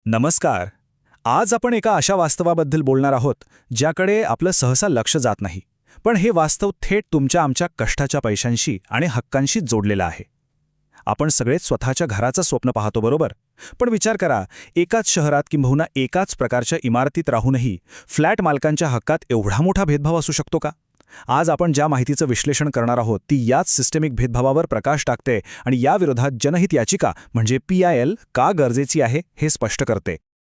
नमस्कार. आज आपण एका अशा वास्तवाबद्दल बोलणार आहोत ज्याकडे आपलं सहसा लक्ष जात नाही, पण हे वास्तव थेट तुमच्या आमच्या कष्टाच्या पैशांशी आणि हक्कांशी जोडलेलं आहे. आपण सगळेच स्वतःच्या घराचं स्वप्न पाहतो, बरोबर? पण विचार करा, एकाच शहरात किंबहुना एकाच प्रकारच्या इमारतीत राहूनही फ्लॅट मालकांच्या हक्कात एवढा मोठा भेदभाव असू शकतो का? आज आपण ज्या माहितीचं विश्लेषण करणार आहोत ती याच सिस्टमिक भेदभावावर प्रकाश टाकते आणि याविरोधात जनहित याचिका म्हणजे PIL का गरजेची आहे हे स्पष्ट करते.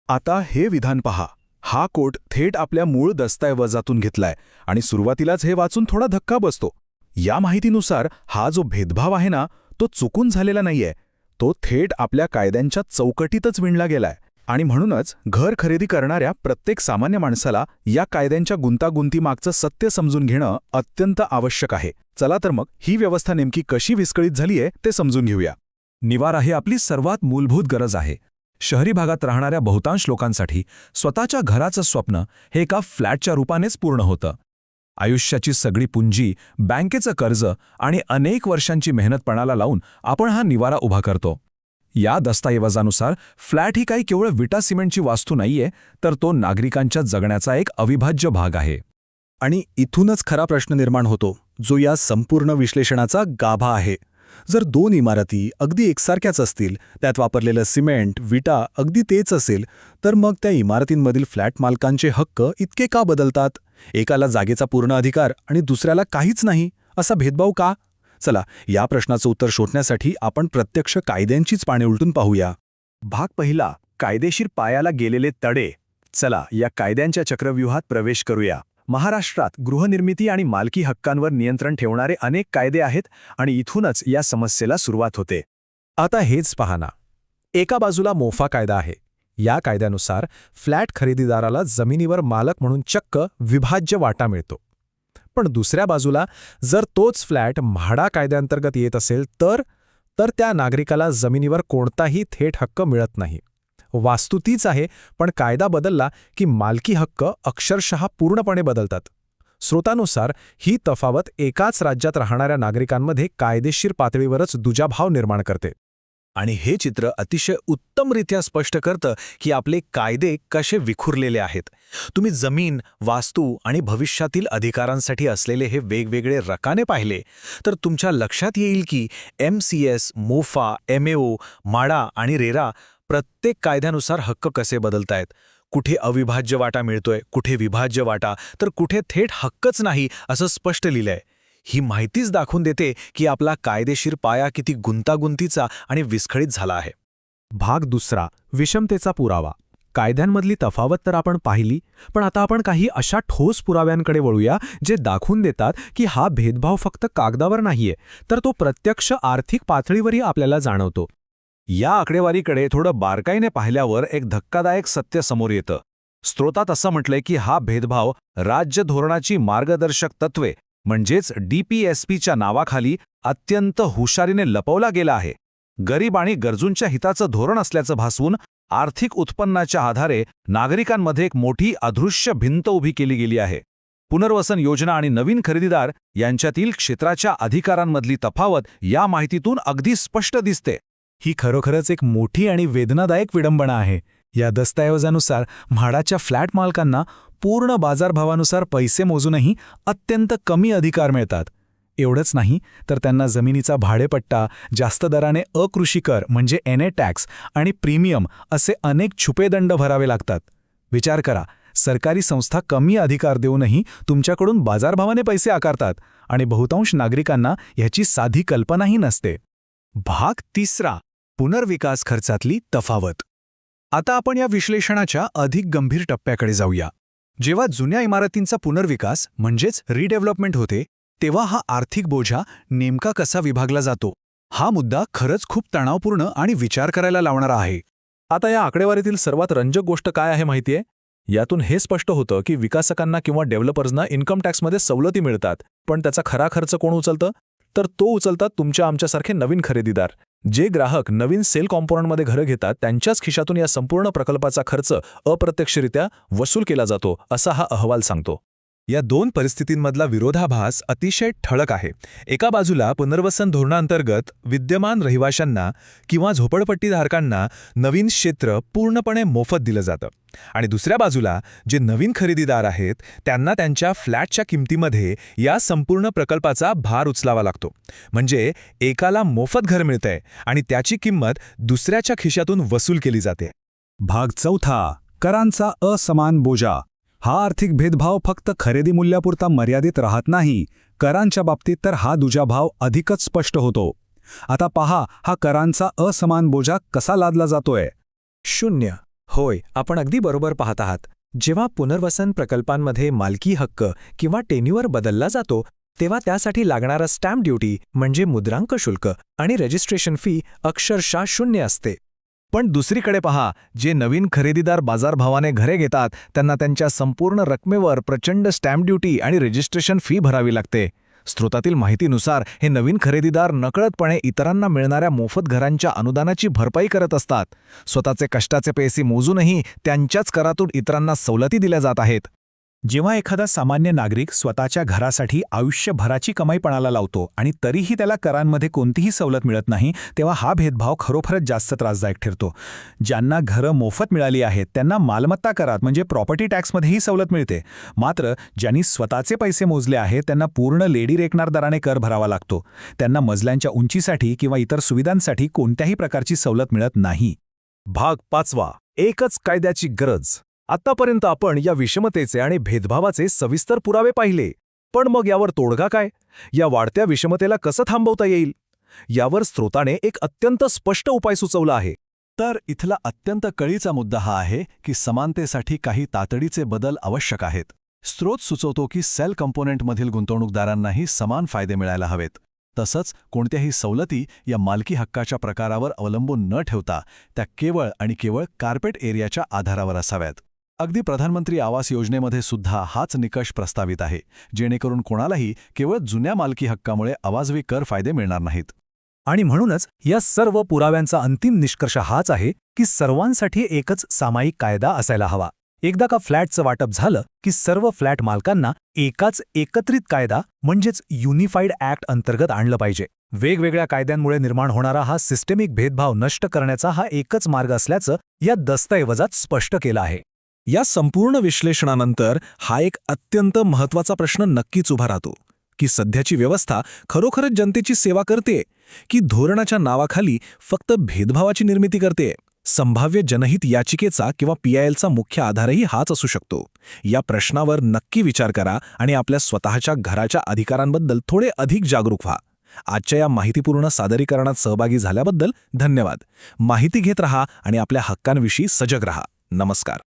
आता हे विधान पहा. हा कोट थेट आपल्या मूळ दस्तऐवजातून घेतलाय आणि सुरुवातीलाच हे वाचून थोडा धक्का बसतो. या माहितीनुसार हा जो भेदभाव आहे ना, तो चुकून झालेला नाहीये. तो थेट आपल्या कायद्यांच्या चौकटीतच विणला गेलाय आणि म्हणूनच घर खरेदी करणाऱ्या प्रत्येक सामान्य माणसाला या कायद्यांच्या गुंतागुंतीमागचं सत्य समजून घेणं अत्यंत आवश्यक आहे. चला तर मग ही व्यवस्था नेमकी कशी विस्कळीत झालीये ते समजून घेऊया. निवारा ही आपली सर्वात मूलभूत गरज आहे. शहरी भागात राहणाऱ्या बहुतांश लोकांसाठी स्वतःच्या घराचं स्वप्न हे एका फ्लॅटच्या रूपानेच पूर्ण होतं. आयुष्याची सगळी पुंजी, बँकेचं कर्ज आणि अनेक वर्षांची मेहनत पणाला लावून आपण हा निवारा उभा करतो. या दस्तऐवजानुसार फ्लॅट ही काही केवळ विटा सिमेंटची वास्तू नाहीये, तर तो नागरिकांच्या जगण्याचा एक अविभाज्य भाग आहे. आणि इथूनच खरा प्रश्न निर्माण होतो, जो या संपूर्ण विश्लेषणाचा गाभा आहे. जर दोन इमारती अगदी एकसारख्याच असतील, त्यात वापरलेलं सिमेंट, विटा अगदी तेच असेल, तर मग त्या इमारतींमधील फ्लॅट मालकांचे हक्क इतके का बदलतात? एकाला जागेचा पूर्ण अधिकार आणि दुसऱ्याला काहीच नाही, असा भेदभाव का? चला, या प्रश्नाचं उत्तर शोधण्यासाठी आपण प्रत्यक्ष कायद्यांचीच पाने उलटून पाहूया. भाग पहिला, कायदेशीर पायाला गेलेले तडे. चला, या कायद्यांच्या चक्रव्यूहात प्रवेश करूया. महाराष्ट्रात गृहनिर्मिती आणि मालकी हक्कांवर नियंत्रण ठेवणारे अनेक कायदे आहेत आणि इथूनच या समस्येला सुरुवात होते. आता हेच पहा ना. एका बाजूला मोफा कायदा आहे. या कायद्यानुसार फ्लॅट खरेदीदाराला जमिनीवर मालक म्हणून चक्क विभाज्य वाटा मिळतो. पण दुसऱ्या बाजूला जर तोच फ्लॅट म्हाडा कायद्याअंतर्गत येत असेल तर त्या नागरिकाला जमिनीवर कोणताही थेट हक्क मिळत नाही. वास्तू तीच आहे, पण कायदा बदलला की मालकी हक्क अक्षरशः पूर्णपणे बदलतात. स्रोतानुसार ही तफावत एकाच राज्यात राहणाऱ्या नागरिकांमध्ये कायदेशीर पातळीवरच दुजाभाव निर्माण करते. आणि हे चित्र अतिशय उत्तमरित्या स्पष्ट करतं की आपले कायदे कसे विखुरलेले आहेत. तुम्ही जमीन, वास्तू आणि भविष्यातील अधिकारांसाठी असलेले हे वेगवेगळे रकाने पाहिले तर तुमच्या लक्षात येईल की MCS, मोफा, MAO, माडा आणि रेरा प्रत्येक कायद्यानुसार हक्क कसे बदलतायत. कुठे अविभाज्य वाटा मिळतोय, कुठे विभाज्य वाटा, तर कुठे थेट हक्कच नाही असं स्पष्ट लिहिलंय. ही माहितीच दाखवून देते की आपला कायदेशीर पाया किती गुंतागुंतीचा आणि विस्कळीत झाला आहे. भाग दुसरा, विषमतेचा पुरावा. कायद्यांमधली तफावत तर आपण पाहिली, पण आता आपण काही अशा ठोस पुराव्यांकडे वळूया जे दाखवून देतात की हा भेदभाव फक्त कागदावर नाहीये, तर तो प्रत्यक्ष आर्थिक पातळीवरही आपल्याला जाणवतो. या आकडेवारीकडे थोडं बारकाईने पाहिल्यावर एक धक्कादायक सत्य समोर येतं. स्रोतात असं म्हटलंय की हा भेदभाव राज्य धोरणाची मार्गदर्शक तत्वे म्हणजेच DPSPच्या नावाखाली अत्यंत हुशारीने लपवला गेला आहे. गरीब आणि गरजूंच्या हिताचं धोरण असल्याचं भासवून आर्थिक उत्पन्नाच्या आधारे नागरिकांमध्ये एक मोठी अदृश्य भिंत उभी केली गेली आहे. पुनर्वसन योजना आणि नवीन खरेदीदार यांच्यातील क्षेत्राच्या अधिकारांमधली तफावत या माहितीतून अगदी स्पष्ट दिसते. ही खरोखरच एक मोठी आणि वेदनादायक विडंबना आहे. या दस्तऐवजानुसार म्हाडाच्या फ्लॅट मालकांना पूर्ण बाजारभावानुसार पैसे मोजूनही अत्यंत कमी अधिकार मिळतात. एवढंच नाही तर त्यांना जमिनीचा भाडेपट्टा, जास्त दराने अकृषी कर म्हणजे NA टॅक्स आणि प्रीमियम असे अनेक छुपे दंड भरावे लागतात. विचार करा, सरकारी संस्था कमी अधिकार देऊनही तुमच्याकडून बाजारभावाने पैसे आकारतात आणि बहुतांश नागरिकांना ह्याची साधी कल्पनाही नसते. भाग तिसरा, पुनर्विकास खर्चातली तफावत. आता आपण या विश्लेषणाच्या अधिक गंभीर टप्प्याकडे जाऊया. जेव्हा जुन्या इमारतींचा पुनर्विकास म्हणजेच रिडेव्हलपमेंट होते, तेव्हा हा आर्थिक बोजा नेमका कसा विभागला जातो, हा मुद्दा खरंच खूप तणावपूर्ण आणि विचार करायला लावणारा आहे. आता या आकडेवारीतील सर्वात रंजक गोष्ट काय आहे माहितीये? यातून हे स्पष्ट होतं की विकासकांना किंवा डेव्हलपर्सना इन्कम टॅक्समध्ये सवलती मिळतात, पण त्याचा खरा खर्च कोण उचलतं? तर तो उचलतात तुमच्या आमच्यासारखे नवीन खरेदीदार. जे ग्राहक नवीन सेल कॉम्पोनंटमध्ये घरं घेतात त्यांच्याच खिशातून या संपूर्ण प्रकल्पाचा खर्च अप्रत्यक्षरित्या वसूल केला जातो, असा हा अहवाल सांगतो. या दोन परिस्थितींमधला विरोधाभास अतिशय ठळक आहे. एका बाजूला पुनर्वसन धोरणांतर्गत विद्यमान रहिवाशांना किंवा झोपडपट्टीधारकांना नवीन क्षेत्र पूर्णपणे मोफत दिलं जातं आणि दुसऱ्या बाजूला जे नवीन खरेदीदार आहेत त्यांना त्यांच्या फ्लॅटच्या किमतीमध्ये या संपूर्ण प्रकल्पाचा भार उचलावा लागतो. म्हणजे एकाला मोफत घर मिळतंय आणि त्याची किंमत दुसऱ्याच्या खिशातून वसूल केली जाते. भाग चौथा, करांचा असमान बोजा. हा आर्थिक भेदभाव फक्त खरेदी मूल्यापुरता मर्यादित राहत नाही, करांच्या बाबतीत तर हा दुजाभाव अधिकच स्पष्ट होतो. आता पहा हा करांचा असमान बोजा कसा लादला जातोय. 0. होय, आपण अगदी बरोबर पाहत आहात. जेव्हा पुनर्वसन प्रकल्पांमध्ये मालकी हक्क किंवा टेन्युअर बदलला जातो तेव्हा त्यासाठी लागणारा स्टॅम्प ड्युटी म्हणजे मुद्रांक शुल्क आणि रजिस्ट्रेशन फी अक्षरशः 0 असते. पण दुसरीकडे पहा, जे नवीन खरेदीदार बाजारभावाने घरे घेतात त्यांना त्यांच्या संपूर्ण रकमेवर प्रचंड स्टॅम्प ड्युटी आणि रजिस्ट्रेशन फी भरावी लागते. स्रोतातील माहितीनुसार हे नवीन खरेदीदार नकळतपणे इतरांना मिळणाऱ्या मोफत घरांच्या अनुदानाची भरपाई करत असतात. स्वतःचे कष्टाचे पैसे मोजूनही त्यांच्याच करातून इतरांना सवलती दिल्या जात आहेत. जेव्हा एखादा सामान्य नागरिक स्वतःच्या घरासाठी आयुष्यभराची कमाई पणाला लावतो आणि तरीही त्याला करांमध्ये कोणतीही सवलत मिळत नाही, तेव्हा हा भेदभाव खरोखरच जास्त त्रासदायक ठरतो. ज्यांना घरं मोफत मिळाली आहेत त्यांना मालमत्ता करात म्हणजे प्रॉपर्टी टॅक्समध्येही सवलत मिळते. मात्र ज्यांनी स्वतःचे पैसे मोजले आहेत त्यांना पूर्ण लेडी रेकणार दराने कर भरावा लागतो. त्यांना मजल्यांच्या उंचीसाठी किंवा इतर सुविधांसाठी कोणत्याही प्रकारची सवलत मिळत नाही. भाग 5. एकच कायद्याची गरज. आत्तापर्यंत आपण या विषमतेचे आणि भेदभावाचे सविस्तर पुरावे पाहिले. पण मग यावर तोडगा काय? या वाढत्या विषमतेला कसं थांबवता येईल? यावर स्रोताने एक अत्यंत स्पष्ट उपाय सुचवला आहे. तर इथला अत्यंत कळीचा मुद्दा हा आहे की समानतेसाठी काही तातडीचे बदल आवश्यक आहेत. स्रोत सुचवतो की सेल कंपोनेंटमधील गुंतवणूकदारांनाही समान फायदे मिळायला हवेत. तसंच कोणत्याही सवलती या मालकी हक्काच्या प्रकारावर अवलंबून न ठेवता त्या केवळ आणि केवळ कार्पेट एरियाच्या आधारावर असाव्यात. अगदी प्रधानमंत्री आवास योजनेमध्ये सुद्धा हाच निकष प्रस्तावित आहे, जेणेकरून कोणालाही केवळ जुन्या मालकी हक्कामुळे अवाजवी कर फायदे मिळणार नाहीत. आणि म्हणूनच या सर्व पुराव्यांचा अंतिम निष्कर्ष हाच आहे की सर्वांसाठी एकच सामायिक कायदा असायला हवा. एकदा का फ्लॅटचं वाटप झालं की सर्व फ्लॅट मालकांना एकाच एकत्रित कायदा म्हणजेच युनिफाईड ॲक्ट अंतर्गत आणलं पाहिजे. वेगवेगळ्या कायद्यांमुळे निर्माण होणारा हा सिस्टेमिक भेदभाव नष्ट करण्याचा हा एकच मार्ग असल्याचं या दस्तऐवजात स्पष्ट केलं आहे. या संपूर्ण विश्लेषणानंतर हा एक अत्यंत महत्त्वाचा प्रश्न नक्कीच उभा राहतो की सध्याची व्यवस्था खरोखरच जनतेची सेवा करते की धोरणाच्या नावाखाली फक्त भेदभावाची निर्मिती करते. संभाव्य जनहित याचिकेचा किंवा PILचा मुख्य आधारही हाच असू शकतो. या प्रश्नावर नक्की विचार करा आणि आपल्या स्वतःच्या घराच्या अधिकारांबद्दल थोडे अधिक जागरूक व्हा. आजच्या या माहितीपूर्ण सादरीकरणात सहभागी झाल्याबद्दल धन्यवाद. माहिती घेत रहा आणि आपल्या हक्कांविषयी सजग रहा. नमस्कार.